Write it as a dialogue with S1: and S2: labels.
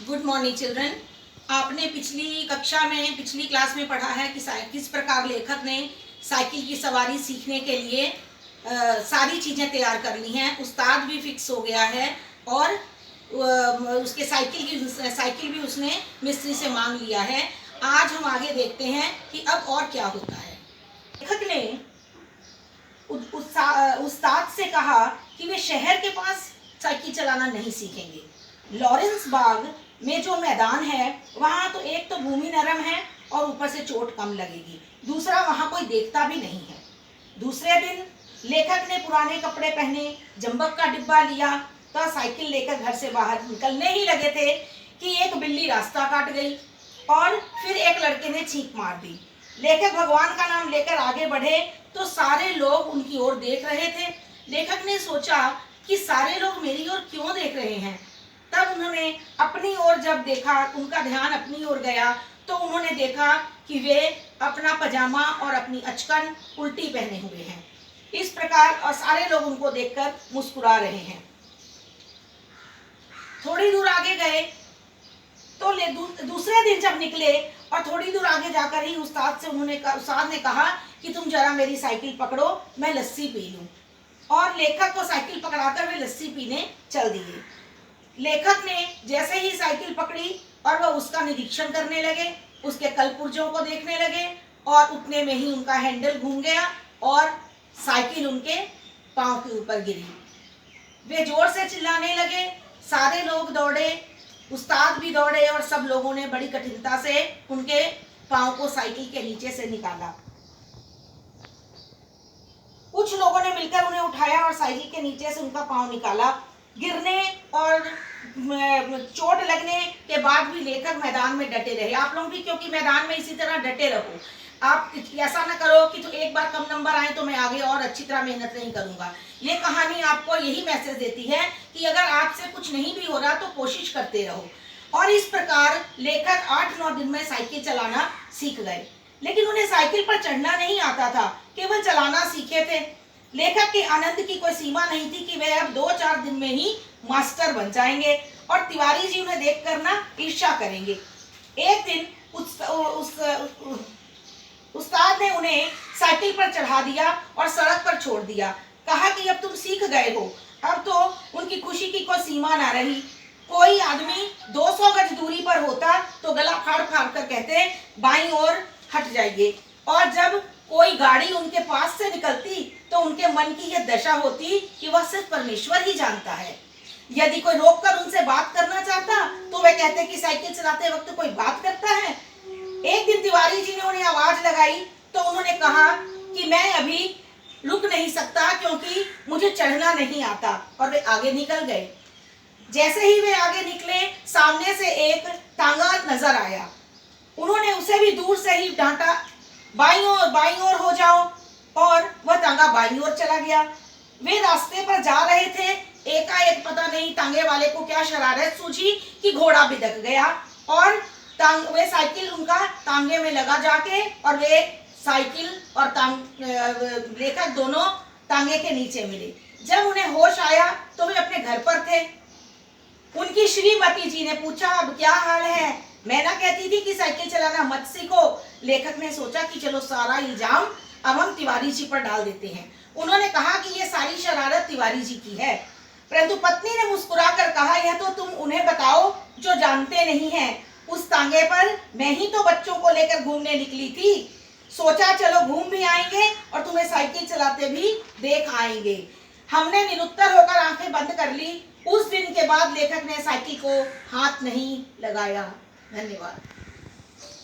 S1: Good morning children. आपने पिछली class में पढ़ा है कि किस प्रकार लेखक ने साइकिल की सवारी सीखने के लिए सारी चीज़ें तैयार कर ली हैं। उस्ताद भी फिक्स हो गया है और उसके साइकिल भी उसने मिस्त्री से मांग लिया है। आज हम आगे देखते हैं कि अब और क्या होता है। लेखक ने उस्ताद से कहा कि वे शहर के पास साइकिल चलाना नहीं सीखेंगे। लॉरेंस बाग में जो मैदान है वहाँ तो एक तो भूमि नरम है और ऊपर से चोट कम लगेगी, दूसरा वहाँ कोई देखता भी नहीं है। दूसरे दिन लेखक ने पुराने कपड़े पहने, जंबक का डिब्बा लिया तो साइकिल लेकर घर से बाहर निकलने ही लगे थे कि एक बिल्ली रास्ता काट गई और फिर एक लड़के ने छींक मार दी। लेखक भगवान का नाम लेकर आगे बढ़े तो सारे लोग उनकी ओर देख रहे थे। लेखक ने सोचा कि सारे लोग मेरी ओर क्यों देख रहे हैं। तब उन्होंने अपनी ओर जब देखा, उनका ध्यान अपनी ओर गया तो उन्होंने देखा कि वे अपना पजामा और अपनी अचकन उल्टी पहने हुए हैं। इस प्रकार और सारे लोग उनको देखकर मुस्कुरा रहे हैं। थोड़ी दूर आगे गए तो दूसरे दिन जब निकले और थोड़ी दूर आगे जाकर ही उस्ताद ने कहा कि तुम जरा मेरी साइकिल पकड़ो, मैं लस्सी पी लूं। और लेखक को साइकिल पकड़ाकर वे लस्सी पीने चल दिए। लेखक ने जैसे ही साइकिल पकड़ी और वह उसका निरीक्षण करने लगे, उसके कलपुर्जों को देखने लगे और उतने में ही उनका हैंडल घूम गया और साइकिल उनके पांव के ऊपर गिरी। वे जोर से चिल्लाने लगे, सारे लोग दौड़े, उस्ताद भी दौड़े और सब लोगों ने बड़ी कठिनता से उनके पांव को साइकिल के नीचे से निकाला। कुछ लोगों ने मिलकर उन्हें उठाया और साइकिल के नीचे से उनका पांव निकाला। गिरने और चोट लगने के बाद भी लेखक मैदान में डटे रहे। आप लोग भी क्योंकि मैदान में इसी तरह डटे रहो। आप ऐसा ना करो कि तो एक बार कम नंबर आए तो मैं आगे और अच्छी तरह मेहनत नहीं करूंगा। ये कहानी आपको यही मैसेज देती है कि अगर आपसे कुछ नहीं भी हो रहा तो कोशिश करते रहो। और इस प्रकार लेखक 8-9 दिन में साइकिल चलाना सीख गए। लेकिन उन्हें साइकिल पर चढ़ना नहीं आता था, केवल चलाना सीखे थे। लेखक के आनंद की कोई सीमा नहीं थी कि वे अब 2-4 दिन में ही मास्टर बन जाएंगे और तिवारी जी उन्हें देखकर ना ईर्ष्या करेंगे। एक दिन उस्ताद ने उन्हें साइकिल पर चढ़ा दिया और सड़क पर छोड़ दिया। कहा कि अब तुम सीख गए हो। अब तो उनकी खुशी की कोई सीमा ना रही। कोई आदमी 200 गज दूरी पर होता तो गला फाड़ फाड़ कर कहते बाईं ओर हट जाइए, और जब कोई गाड़ी उनके पास से निकलती तो उनके मन की यह दशा होती कि वह सिर्फ परमेश्वर ही जानता है। यदि कोई रोककर उनसे बात करना चाहता तो वे कहते कि साइकिल चलाते वक्त कोई बात करता है। एक दिन तिवारी जी ने उन्हें आवाज लगाई तो उन्होंने कहा कि मैं अभी रुक नहीं सकता क्योंकि मुझे चढ़ना नहीं आता, और वे आगे निकल गए। जैसे ही वे आगे निकले, सामने से एक तांगा नजर आया। उन्होंने उसे भी दूर से ही डांटा, बाईं ओर हो जाओ, और वह तांगा बाईं ओर चला गया। वे रास्ते पर जा रहे थे, एकाएक पता नहीं तांगे वाले को क्या शरारत सूझी कि घोड़ा बिदक गया और वे साइकिल उनका तांगे में लगा जाके, और वे साइकिल और लेखक दोनों तांगे के नीचे मिले। जब उन्हें होश आया तो वे अपने घर पर थे। उनकी श्रीमती जी ने पूछा, अब क्या हाल है? मैं ना कहती थी कि साइकिल चलाना मत सीखो। लेखक ने सोचा कि चलो सारा इल्जाम अब हम तिवारी जी पर डाल देते हैं। उन्होंने कहा कि ये सारी शरारत तिवारी जी की है। परंतु पत्नी ने मुस्कुराकर कहा, यह तो तुम उन्हें बताओ जो जानते नहीं हैं। उस तांगे पर मैं ही तो बच्चों को लेकर घूमने निकली थी। सोचा चलो घूम भी आएंगे और तुम्हें साइकिल चलाते भी देख आएंगे। हमने निरुत्तर होकर आंखें बंद कर ली। उस दिन के बाद लेखक ने साइकिल को हाथ नहीं लगाया। धन्यवाद।